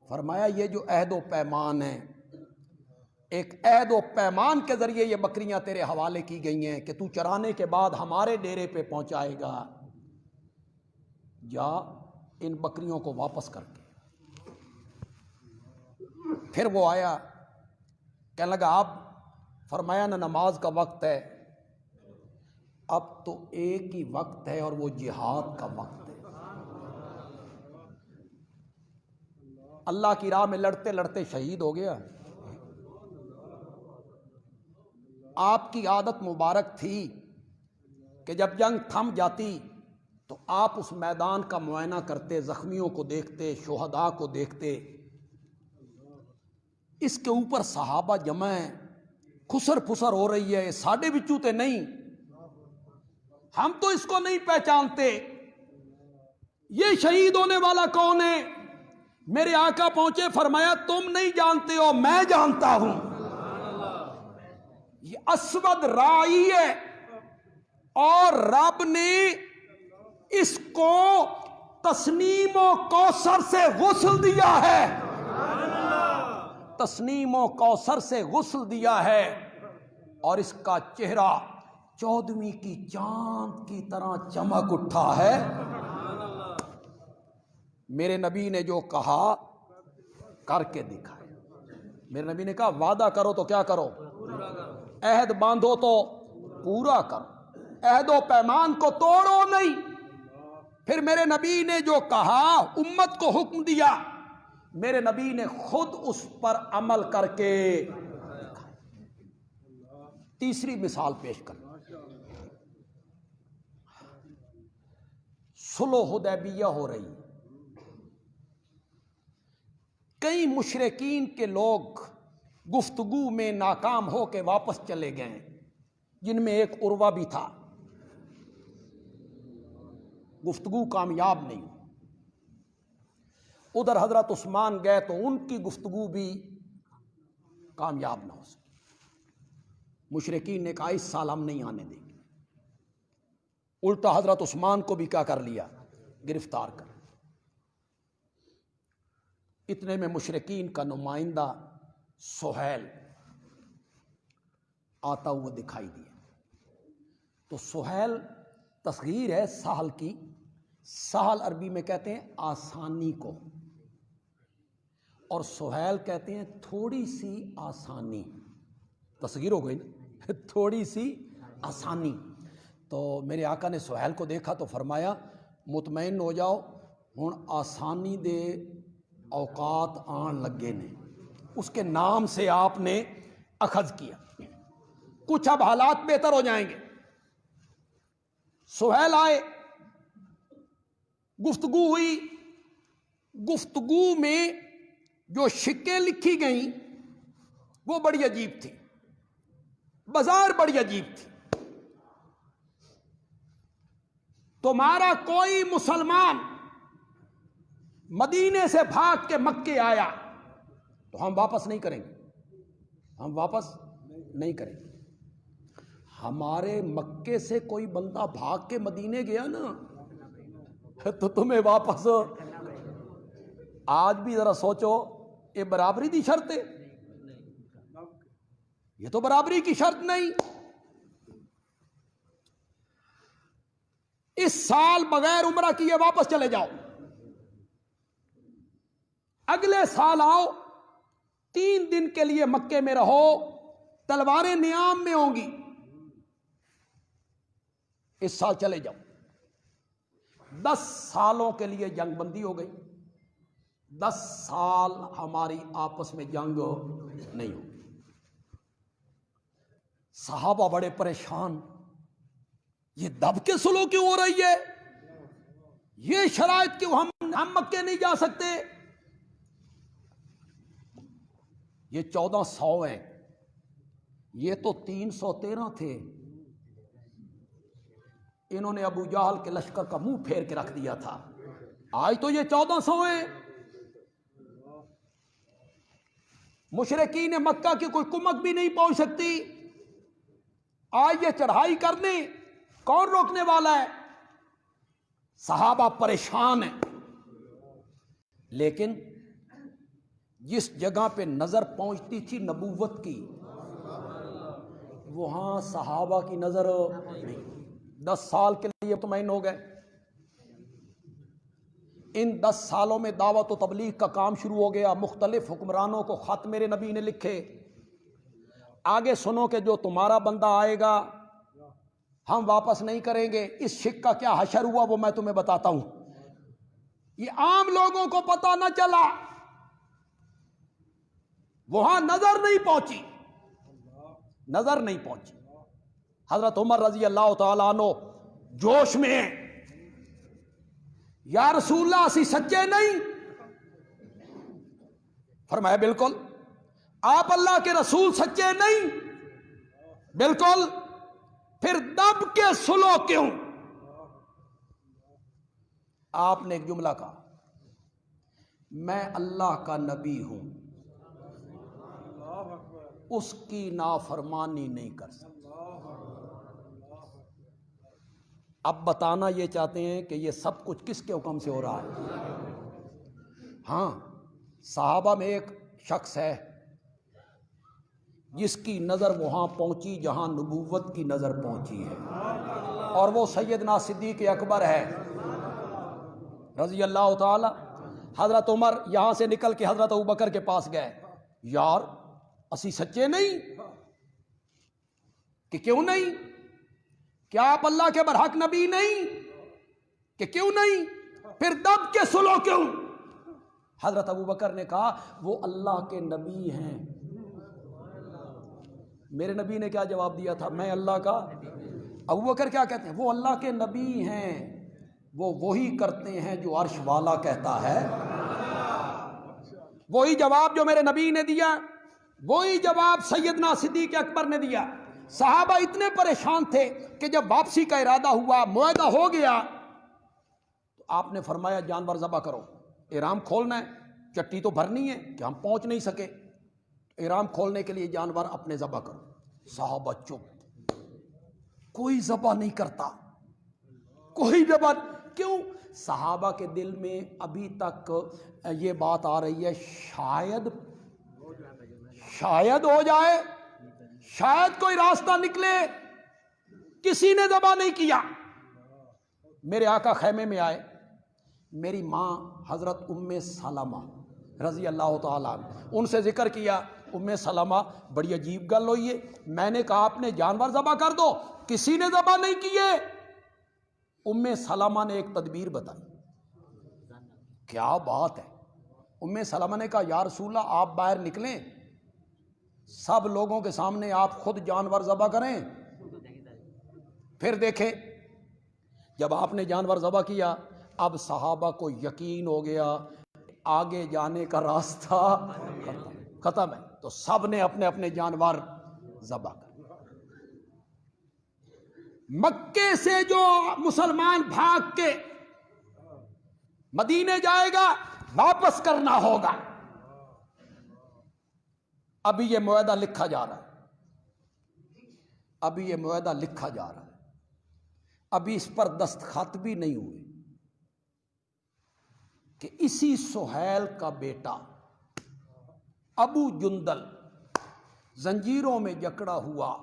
فرمایا یہ جو عہد و پیمان ہے، ایک عہد و پیمان کے ذریعے یہ بکریاں تیرے حوالے کی گئی ہیں کہ تو چرانے کے بعد ہمارے ڈیرے پہ پہنچائے گا، جا ان بکریوں کو واپس کر کے۔ پھر وہ آیا کہنے لگا آپ فرمایا نا نماز کا وقت ہے، اب تو ایک ہی وقت ہے اور وہ جہاد کا وقت ہے۔ اللہ کی راہ میں لڑتے لڑتے شہید ہو گیا۔ آپ کی عادت مبارک تھی کہ جب جنگ تھم جاتی تو آپ اس میدان کا معائنہ کرتے، زخمیوں کو دیکھتے، شہداء کو دیکھتے۔ اس کے اوپر صحابہ جمع ہیں، خسر پھسر ہو رہی ہے، ساڈے بچوں تے نہیں، ہم تو اس کو نہیں پہچانتے، یہ شہید ہونے والا کون ہے؟ میرے آقا پہنچے، فرمایا تم نہیں جانتے ہو، میں جانتا ہوں، یہ اسود رائی ہے، اور رب نے اس کو تسنیم و کوثر سے غسل دیا ہے، تسنیم و کوثر سے غسل دیا ہے، اور اس کا چہرہ 14ویں کی چاند کی طرح چمک اٹھا ہے۔ میرے نبی نے جو کہا کر کے دکھایا۔ میرے نبی نے کہا وعدہ کرو تو کیا کرو؟ عہد باندھو تو پورا کرو، عہد و پیمان کو توڑو نہیں۔ پھر میرے نبی نے جو کہا، امت کو حکم دیا، میرے نبی نے خود اس پر عمل کر کے دکھایا۔ تیسری مثال پیش کر، صلح حدیبیہ ہو رہی، کئی مشرکین کے لوگ گفتگو میں ناکام ہو کے واپس چلے گئے، جن میں ایک عروہ بھی تھا، گفتگو کامیاب نہیں۔ ادھر حضرت عثمان گئے تو ان کی گفتگو بھی کامیاب نہ ہو سکی۔ مشرکین نے کہا اس سال ہم نہیں آنے دیں گے، الٹا حضرت عثمان کو بھی کیا کر لیا؟ گرفتار کر۔ اتنے میں مشرکین کا نمائندہ سہیل آتا ہوا دکھائی دیا۔ تو سہیل تصغیر ہے سہل کی، سہل عربی میں کہتے ہیں آسانی کو، اور سہیل کہتے ہیں تھوڑی سی آسانی، تصغیر ہو گئی نا، تھوڑی سی آسانی۔ تو میرے آقا نے سہیل کو دیکھا تو فرمایا مطمئن ہو جاؤ، ہن آسانی دے اوقات آن لگے نے۔ اس کے نام سے آپ نے اخذ کیا، کچھ اب حالات بہتر ہو جائیں گے۔ سہیل آئے، گفتگو ہوئی، گفتگو میں جو شکیں لکھی گئیں وہ بڑی عجیب تھی، بازار بڑی عجیب تھی۔ تمہارا کوئی مسلمان مدینے سے بھاگ کے مکے آیا تو ہم واپس نہیں کریں گے، ہم واپس نہیں کریں گے۔ ہمارے مکے سے کوئی بندہ بھاگ کے مدینے گیا نا تو تمہیں واپس، آج بھی ذرا سوچو، یہ برابری کی شرط ہے؟ یہ تو برابری کی شرط نہیں۔ اس سال بغیر عمرہ کیے واپس چلے جاؤ، اگلے سال آؤ، 3 دن کے لیے مکے میں رہو، تلواریں نیام میں ہوں گی، اس سال چلے جاؤ۔ 10 سالوں کے لیے جنگ بندی ہو گئی، 10 سال ہماری آپس میں جنگ نہیں ہوگی۔ صحابہ بڑے پریشان، یہ دب کے سلو کیوں ہو رہی ہے؟ یہ شرائط کیوں؟ ہم مکے نہیں جا سکتے؟ یہ 1400 ہیں، یہ تو 313 تھے، انہوں نے ابو جہل کے لشکر کا منہ پھیر کے رکھ دیا تھا، آج تو یہ 1400 ہیں۔ مشرکین مکہ کی کوئی کمک بھی نہیں پہنچ سکتی، آج یہ چڑھائی کرنے کون روکنے والا ہے؟ صحابہ پریشان ہیں، لیکن جس جگہ پہ نظر پہنچتی تھی نبوت کی، وہاں صحابہ کی نظر نہیں۔ 10 سال کے لیے مطمئن ہو گئے، ان 10 سالوں میں دعوت و تبلیغ کا کام شروع ہو گیا، مختلف حکمرانوں کو خط میرے نبی نے لکھے، آگے سنو کہ جو تمہارا بندہ آئے گا ہم واپس نہیں کریں گے، اس شک کا کیا حشر ہوا وہ میں تمہیں بتاتا ہوں۔ یہ عام لوگوں کو پتہ نہ چلا، وہاں نظر نہیں پہنچی، نظر نہیں پہنچی۔ حضرت عمر رضی اللہ تعالیٰ عنہ جوش میں ہیں، یا رسول اللہ اسی سچے نہیں؟ فرمایا بالکل۔ آپ اللہ کے رسول سچے نہیں؟ بالکل۔ پھر دب کے سلو کیوں؟ آپ نے ایک جملہ کہا، میں اللہ کا نبی ہوں، اس کی نافرمانی نہیں کر سکتا۔ اب بتانا یہ چاہتے ہیں کہ یہ سب کچھ کس کے حکم سے ہو رہا ہے؟ ہاں، صحابہ میں ایک شخص ہے جس کی نظر وہاں پہنچی جہاں نبوت کی نظر پہنچی ہے، اور وہ سیدنا صدیق اکبر ہے رضی اللہ تعالی۔ حضرت عمر یہاں سے نکل کے حضرت ابوبکر کے پاس گئے، یار اسی سچے نہیں؟ کہ کیوں نہیں؟ کیا آپ اللہ کے برحق نبی نہیں؟ کہ کیوں نہیں؟ پھر دب کے سلو کیوں؟ حضرت ابوبکر نے کہا وہ اللہ کے نبی ہیں۔ میرے نبی نے کیا جواب دیا تھا؟ میں اللہ کا۔ ابوبکر کیا کہتے ہیں؟ وہ اللہ کے نبی ہیں، وہ وہی کرتے ہیں جو عرش والا کہتا ہے۔ وہی جواب جو میرے نبی نے دیا، وہی جواب سیدنا صدیق اکبر نے دیا۔ صحابہ اتنے پریشان تھے کہ جب واپسی کا ارادہ ہوا، معاہدہ ہو گیا، تو آپ نے فرمایا جانور ذبح کرو، احرام کھولنا ہے، چٹی تو بھرنی ہے کہ ہم پہنچ نہیں سکے، احرام کھولنے کے لیے جانور اپنے ذبح کرو۔ صحابہ چپ، کوئی ذبح نہیں کرتا، کوئی ذبح کیوں؟ صحابہ کے دل میں ابھی تک یہ بات آ رہی ہے، شاید ہو جائے، شاید کوئی راستہ نکلے۔ کسی نے ذبح نہیں کیا۔ میرے آقا خیمے میں آئے، میری ماں حضرت ام سلمہ رضی اللہ تعالیٰ ان سے ذکر کیا، ام سلمہ بڑی عجیب گل ہوئی ہے، میں نے کہا آپ نے جانور ذبح کر دو، کسی نے ذبح نہیں کیے۔ ام سلمہ نے ایک تدبیر بتائی۔ کیا بات ہے؟ ام سلمہ نے کہا یا رسول اللہ آپ باہر نکلیں، سب لوگوں کے سامنے آپ خود جانور ذبح کریں، پھر دیکھیں۔ جب آپ نے جانور ذبح کیا، اب صحابہ کو یقین ہو گیا آگے جانے کا راستہ ختم ہے، تو سب نے اپنے اپنے جانور ذبح کر۔ مکے سے جو مسلمان بھاگ کے مدینے جائے گا واپس کرنا ہوگا۔ ابھی یہ معاہدہ لکھا جا رہا ہے، ابھی یہ معاہدہ لکھا جا رہا ہے، ابھی اس پر دستخط بھی نہیں ہوئے کہ اسی سہیل کا بیٹا ابو جندل زنجیروں میں جکڑا ہوا،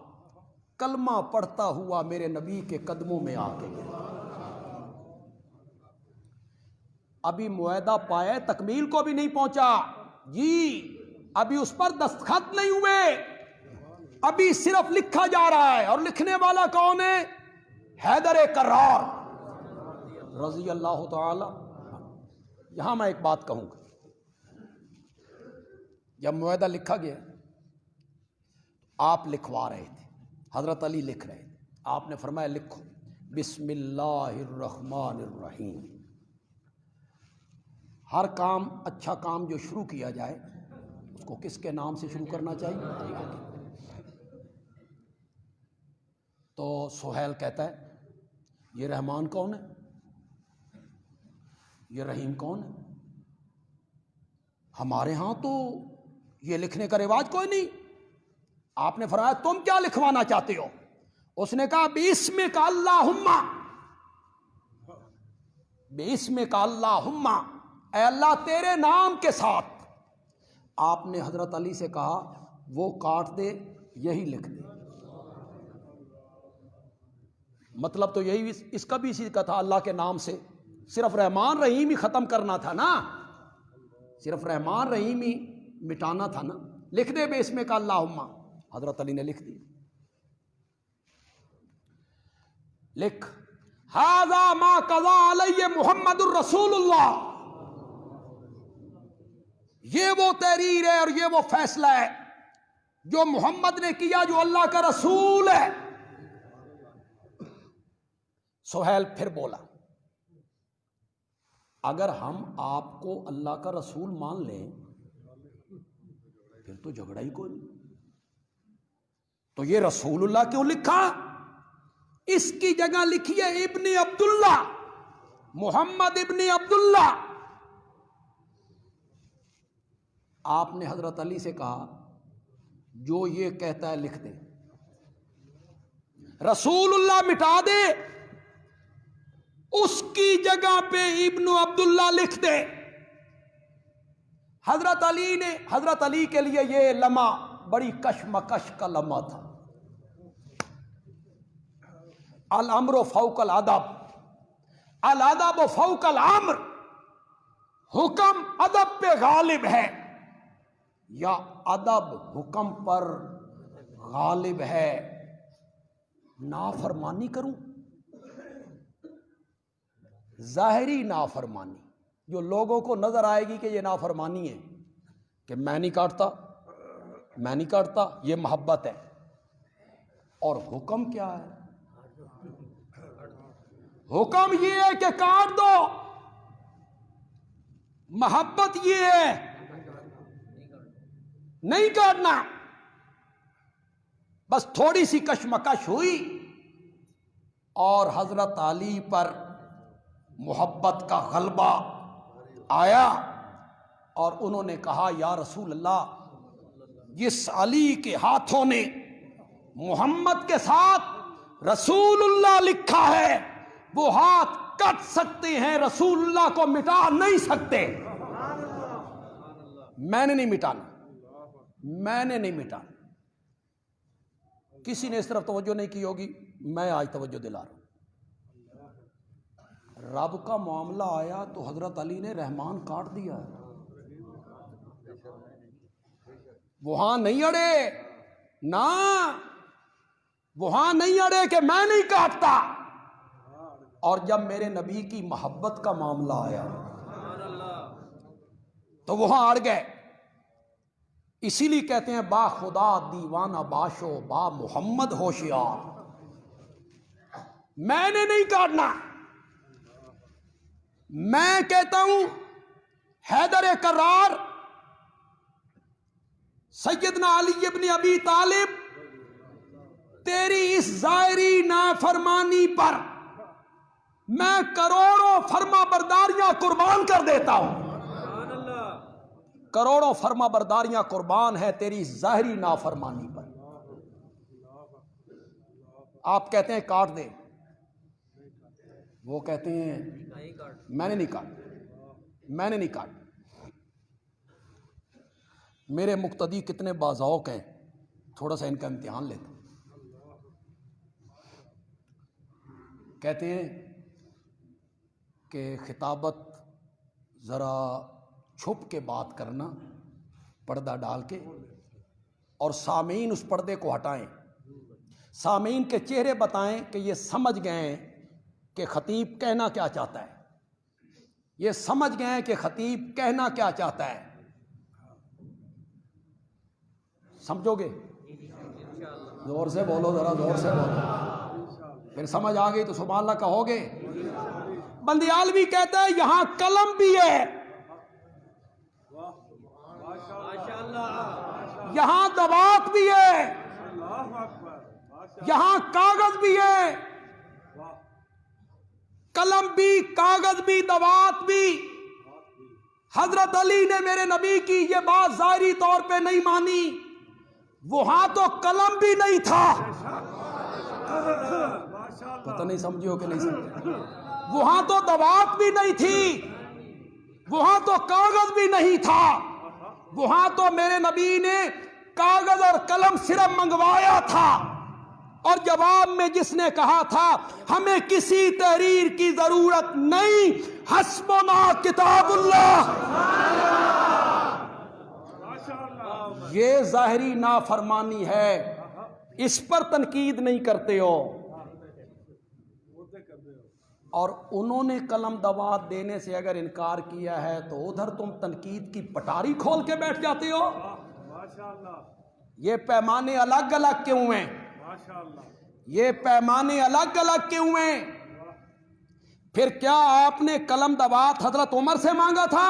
کلمہ پڑھتا ہوا میرے نبی کے قدموں میں آ کے گیا۔ ابھی معاہدہ پایا، تکمیل کو بھی نہیں پہنچا جی، ابھی اس پر دستخط نہیں ہوئے، ابھی صرف لکھا جا رہا ہے، اور لکھنے والا کون ہے؟ حیدر کرار رضی اللہ تعالی۔ یہاں میں ایک بات کہوں گا، جب معاہدہ لکھا گیا آپ لکھوا رہے تھے، حضرت علی لکھ رہے تھے، آپ نے فرمایا لکھو بسم اللہ الرحمن الرحیم۔ ہر کام، اچھا کام جو شروع کیا جائے اس کو کس کے نام سے شروع کرنا چاہیے؟ تو سہیل کہتا ہے یہ رحمان کون ہے؟ یہ رحیم کون ہے؟ ہمارے ہاں تو یہ لکھنے کا رواج کوئی نہیں۔ آپ نے فرمایا تم کیا لکھوانا چاہتے ہو؟ اس نے کہا بِاسْمِكَ اللہم، بِاسْمِكَ اللہم، اے اللہ تیرے نام کے ساتھ۔ آپ نے حضرت علی سے کہا وہ کاٹ دے، یہی لکھ دے۔ مطلب تو یہی، اس کا بھی اسی کا تھا، اللہ کے نام سے صرف رحمان رحیم ہی ختم کرنا تھا نا، صرف رحمان رحیم ہی مٹانا تھا نا، لکھ دے بے اسمے کا اللہم، حضرت علی نے لکھ دی، لکھ ھذا ما قضا علیہ محمد الرسول اللہ، یہ وہ تحریر ہے اور یہ وہ فیصلہ ہے جو محمد نے کیا، جو اللہ کا رسول ہے۔ سہیل پھر بولا اگر ہم آپ کو اللہ کا رسول مان لیں پھر تو جھگڑا ہی کوئی نہیں، تو یہ رسول اللہ کیوں لکھا؟ اس کی جگہ لکھیے ابن عبداللہ، محمد ابن عبداللہ۔ آپ نے حضرت علی سے کہا جو یہ کہتا ہے لکھ دے، رسول اللہ مٹا دے، اس کی جگہ پہ ابن عبداللہ لکھ دے۔ حضرت علی کے لیے یہ لمحہ بڑی کشمکش کا لمحہ تھا۔ الامر فوق الادب، الادب فوق الامر، حکم ادب پہ غالب ہے یا ادب حکم پر غالب ہے؟ نافرمانی کروں، ظاہری نافرمانی جو لوگوں کو نظر آئے گی کہ یہ نافرمانی ہے، کہ میں نہیں کاٹتا، یہ محبت ہے، اور حکم کیا ہے؟ حکم یہ ہے کہ کاٹ دو، محبت یہ ہے نہیں کاٹنا۔ بس تھوڑی سی کشمکش ہوئی اور حضرت علی پر محبت کا غلبہ آیا اور انہوں نے کہا یا رسول اللہ، جس علی کے ہاتھوں نے محمد کے ساتھ رسول اللہ لکھا ہے وہ ہاتھ کٹ سکتے ہیں، رسول اللہ کو مٹا نہیں سکتے۔ میں نے نہیں مٹانا، کسی نے اس طرف توجہ نہیں کی ہوگی، میں آج توجہ دلا رہا ہوں۔ رب کا معاملہ آیا تو حضرت علی نے رحمان کاٹ دیا، وہاں نہیں اڑے، نہ وہاں نہیں اڑے کہ میں نہیں کاٹتا۔ اور جب میرے نبی کی محبت کا معاملہ آیا تو وہاں اڑ گئے۔ اسی لیے کہتے ہیں با خدا دیوانہ باشو با محمد ہوشیار، میں نے نہیں کاٹنا۔ میں کہتا ہوں حیدر کرار، سیدنا علی ابن ابی طالب، تیری اس ظاہری نافرمانی پر میں کروڑوں فرما برداریاں قربان کر دیتا ہوں، کروڑوں فرما برداریاں قربان ہے تیری ظاہری نافرمانی پر۔ آپ کہتے ہیں کاٹ دے، وہ کہتے ہیں میں نے نہیں کاٹ۔ میرے مقتدی کتنے باذوق ہیں، تھوڑا سا ان کا امتحان لیتے۔ کہتے ہیں کہ خطابت ذرا چھپ کے بات کرنا، پردہ ڈال کے، اور سامعین اس پردے کو ہٹائیں، سامعین کے چہرے بتائیں کہ یہ سمجھ گئے ہیں کہ خطیب کہنا کیا چاہتا ہے، یہ سمجھ گئے ہیں کہ خطیب کہنا کیا چاہتا ہے۔ سمجھو گے؟ زور سے بولو، ذرا زور سے بولو، پھر سمجھ آ گئی تو سبحان اللہ کہو گے۔ بندیال بھی کہتا ہے یہاں قلم بھی ہے، یہاں دوات بھی ہے، یہاں کاغذ بھی ہے، قلم بھی، کاغذ بھی، دوات بھی۔ حضرت علی نے میرے نبی کی یہ بات ظاہری طور پہ نہیں مانی، وہاں تو قلم بھی نہیں تھا، پتہ نہیں سمجھو کہ نہیں سمجھو، وہاں تو دوات بھی نہیں تھی، وہاں تو کاغذ بھی نہیں تھا، وہاں تو میرے نبی نے کاغذ اور قلم صرف منگوایا تھا، اور جواب میں جس نے کہا تھا ہمیں کسی تحریر کی ضرورت نہیں، حسبنا کتاب اللہ، یہ ظاہری نافرمانی ہے، اس پر تنقید نہیں کرتے ہو۔ اور انہوں نے قلم دوات دینے سے اگر انکار کیا ہے تو ادھر تم تنقید کی پٹاری کھول کے بیٹھ جاتے ہو۔ یہ پیمانے الگ الگ کیوں ہیں؟ یہ پیمانے الگ الگ کیوں ہیں؟ پھر کیا آپ نے قلم دوات حضرت عمر سے مانگا تھا؟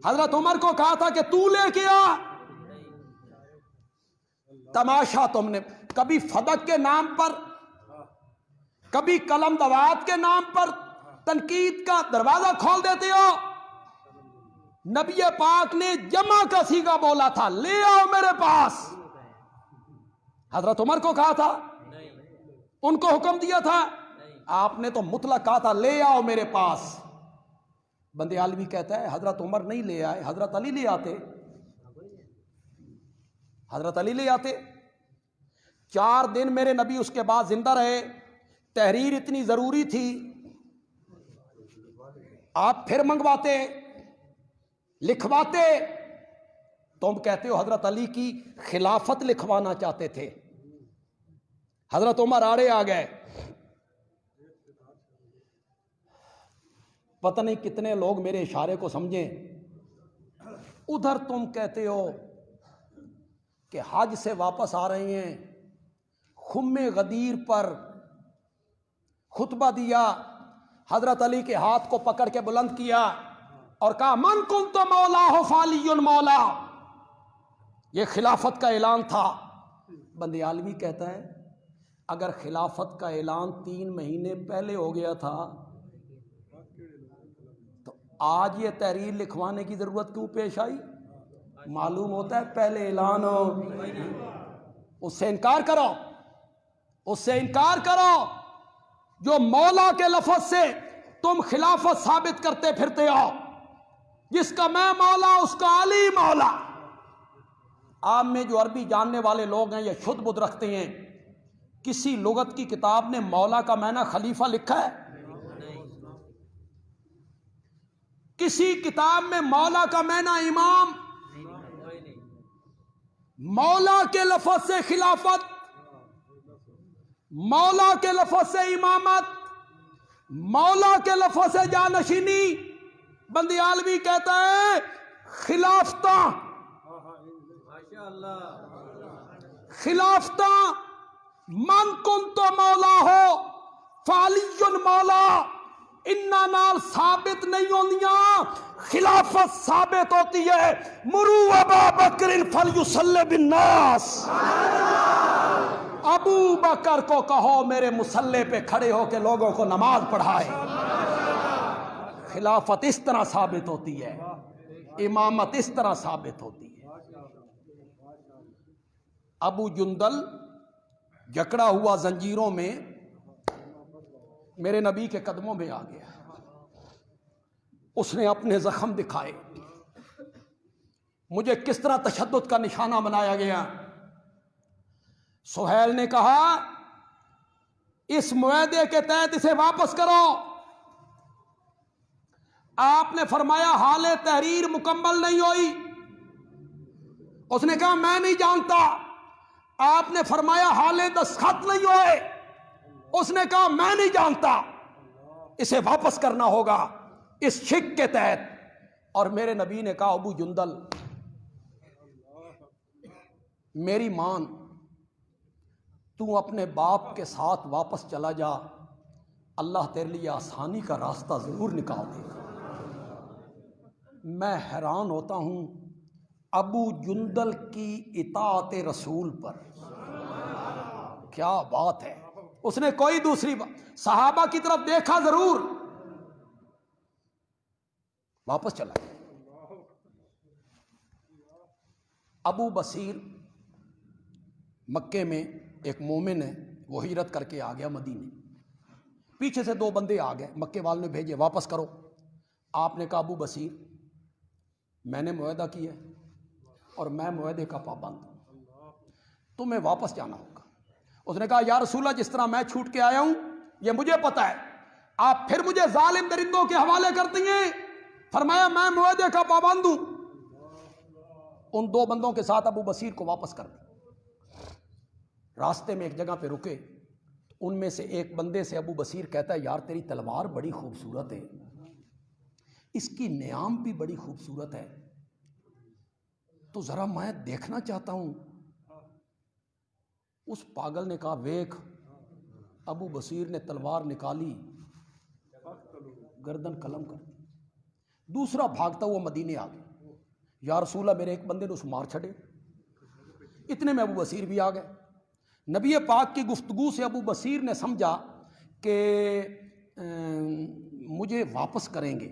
حضرت عمر کو کہا تھا کہ تو لے کے آ؟ تماشا تم نے کبھی فدق کے نام پر، کبھی قلم دوات کے نام پر تنقید کا دروازہ کھول دیتے ہو۔ نبی پاک نے جمع کا صیغہ بولا تھا، لے آؤ میرے پاس۔ حضرت عمر کو کہا تھا، ان کو حکم دیا تھا، آپ نے تو مطلق کہا تھا لے آؤ میرے پاس۔ بندے عالوی کہتا ہے حضرت عمر نہیں لے آئے، حضرت علی لے آتے، حضرت علی لے آتے۔ 4 دن میرے نبی اس کے بعد زندہ رہے، تحریر اتنی ضروری تھی، آپ پھر منگواتے، لکھواتے۔ تم کہتے ہو حضرت علی کی خلافت لکھوانا چاہتے تھے، حضرت عمر آڑے آ گئے۔ پتہ نہیں کتنے لوگ میرے اشارے کو سمجھیں۔ ادھر تم کہتے ہو کہ حج سے واپس آ رہے ہیں، خم غدیر پر خطبہ دیا، حضرت علی کے ہاتھ کو پکڑ کے بلند کیا اور کہا من کنت مولا ہو فعلی مولا، یہ خلافت کا اعلان تھا۔ بندے عالوی کہتا ہے اگر خلافت کا اعلان 3 مہینے پہلے ہو گیا تھا تو آج یہ تحریر لکھوانے کی ضرورت کیوں پیش آئی؟ معلوم ہوتا ہے پہلے اعلان ہو۔ اس سے انکار کرو، اس سے انکار کرو۔ جو مولا کے لفظ سے تم خلافت ثابت کرتے پھرتے ہو، جس کا میں مولا اس کا علی مولا۔ عام میں جو عربی جاننے والے لوگ ہیں یہ شدھ بدھ رکھتے ہیں، کسی لغت کی کتاب نے مولا کا معنی خلیفہ لکھا ہے؟ کسی کتاب میں مولا کا معنی امام؟ مولا کے لفظ سے خلافت، مولا کے لفظ سے امامت، مولا کے لفظ سے جانشینی۔ بندی عالوی کہتا ہے خلافتاں، خلافتاں من کن تو مولا ہو فعلی مولا، انہاں نال ثابت نہیں ہوندیاں، خلافت ثابت ہوتی ہے۔ مرو ابا بکر فلیصلی بالناس، ابو بکر کو کہو میرے مصلی پہ کھڑے ہو کے لوگوں کو نماز پڑھائے۔ خلافت اس طرح ثابت ہوتی ہے، امامت اس طرح ثابت ہوتی ہے۔ ابو جندل جکڑا ہوا زنجیروں میں میرے نبی کے قدموں میں آ گیا، اس نے اپنے زخم دکھائے، مجھے کس طرح تشدد کا نشانہ بنایا گیا۔ سہیل نے کہا اس معاہدے کے تحت اسے واپس کرو۔ آپ نے فرمایا حال تحریر مکمل نہیں ہوئی، اس نے کہا میں نہیں جانتا۔ آپ نے فرمایا حال دستخط نہیں ہوئے، اس نے کہا میں نہیں جانتا۔ اسے واپس کرنا ہوگا اس شک کے تحت۔ اور میرے نبی نے کہا ابو جندل میری مان، تو اپنے باپ کے ساتھ واپس چلا جا، اللہ تیرے لیے آسانی کا راستہ ضرور نکال دے گا۔ میں حیران ہوتا ہوں ابو جندل کی اطاعت رسول پر، کیا بات ہے۔ اس نے کوئی دوسری بات، صحابہ کی طرف دیکھا ضرور، واپس چلا گیا۔ ابو بصیر مکے میں ایک مومن ہے، وہ ہجرت کر کے آ گیا مدینے، پیچھے سے 2 بندے آ گئے، مکے والوں نے بھیجے واپس کرو۔ آپ نے کہا ابو بصیر میں نے معاہدہ کیا ہے اور میں معاہدے کا پابند ہوں، تمہیں واپس جانا ہوگا۔ اس نے کہا یا رسول اللہ جس طرح میں چھوٹ کے آیا ہوں یہ مجھے پتا ہے، آپ پھر مجھے ظالم درندوں کے حوالے کر دیں گے؟ فرمایا میں معاہدے کا پابند ہوں۔ ان دو بندوں کے ساتھ ابو بصیر کو واپس کر دیا۔ راستے میں ایک جگہ پہ رکے، ان میں سے ایک بندے سے ابو بصیر کہتا ہے یار تیری تلوار بڑی خوبصورت ہے، اس کی نیام بھی بڑی خوبصورت ہے، تو ذرا میں دیکھنا چاہتا ہوں۔ اس پاگل نے کہا ویکھ۔ ابو بصیر نے تلوار نکالی، گردن قلم کر دی۔ دوسرا بھاگتا ہوا مدینے آ گیا، یا رسول اللہ میرے ایک بندے نے اس مار چھڑے۔ اتنے میں ابو بصیر بھی آ گئے۔ نبی پاک کی گفتگو سے ابو بصیر نے سمجھا کہ مجھے واپس کریں گے،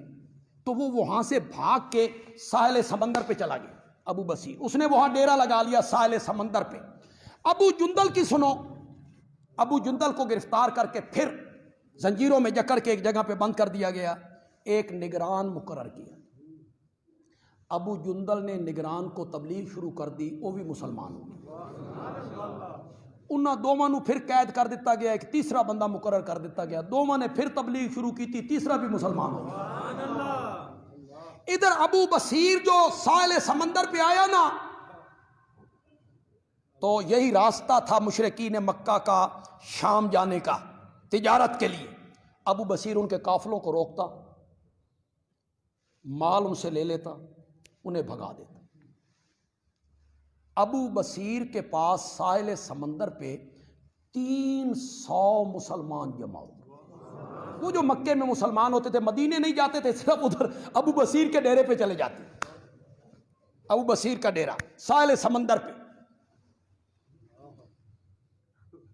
تو وہ وہاں سے بھاگ کے ساحل سمندر پہ چلا گیا۔ ابو بصیر اس نے وہاں ڈیرا لگا لیا ساحل سمندر پہ۔ ابو جندل کی سنو، ابو جندل کو گرفتار کر کے پھر زنجیروں میں جکڑ کے ایک جگہ پہ بند کر دیا گیا، ایک نگران مقرر کیا۔ ابو جندل نے نگران کو تبلیغ شروع کر دی، وہ بھی مسلمان ہو گیا۔ انہاں دوواں نو پھر قید کر دیتا گیا، ایک تیسرا بندہ مقرر کر دیتا گیا، دوواں نے پھر تبلیغ شروع کی تھی، تیسرا بھی مسلمان ہو گیا۔ ادھر ابو بصیر جو ساحل سمندر پہ آیا نا، تو یہی راستہ تھا مشرکین مکہ کا شام جانے کا تجارت کے لیے۔ ابو بصیر ان کے قافلوں کو روکتا، مال ان سے لے لیتا، انہیں بھگا دیتا۔ ابو بصیر کے پاس ساحل سمندر پہ 300 مسلمان جمع ہو۔ وہ جو مکے میں مسلمان ہوتے تھے مدینے نہیں جاتے تھے، صرف ادھر ابو بصیر کے ڈیرے پہ چلے جاتے۔ ابو بصیر کا ڈیرا ساحل سمندر پہ۔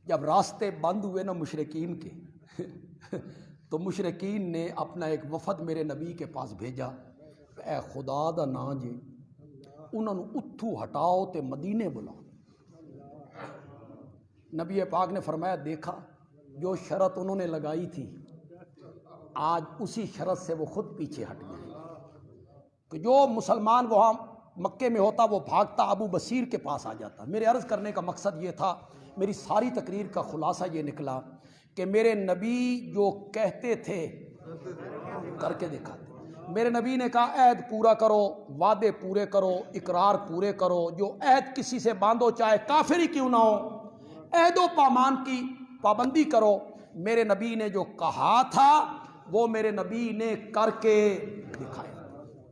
جب راستے بند ہوئے نا مشرکین کے تو مشرکین نے اپنا ایک وفد میرے نبی کے پاس بھیجا، اے خدا دا نا جی انہوں نے اتھو ہٹاؤ تے مدینے بلاؤ۔ نبی پاک نے فرمایا دیکھا جو شرط انہوں نے لگائی تھی آج اسی شرط سے وہ خود پیچھے ہٹ گئے، کہ جو مسلمان وہاں مکے میں ہوتا وہ بھاگتا ابو بصیر کے پاس آ جاتا۔ میرے عرض کرنے کا مقصد یہ تھا، میری ساری تقریر کا خلاصہ یہ نکلا کہ میرے نبی جو کہتے تھے کر کے دکھاتے۔ میرے نبی نے کہا عہد پورا کرو، وعدے پورے کرو، اقرار پورے کرو، جو عہد کسی سے باندھو چاہے کافر ہی کیوں نہ ہو، عہد و پیمان کی پابندی کرو۔ میرے نبی نے جو کہا تھا وہ میرے نبی نے کر کے دکھایا۔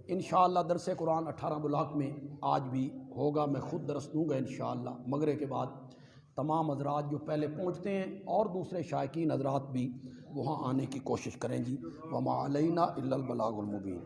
انشاءاللہ درس قرآن 18 بلاک میں آج بھی ہوگا، میں خود درس دوں گا انشاءاللہ۔ مغرب کے بعد تمام حضرات جو پہلے پہنچتے ہیں اور دوسرے شائقین حضرات بھی وہاں آنے کی کوشش کریں جی۔ وما علینا الا البلاغ المبین۔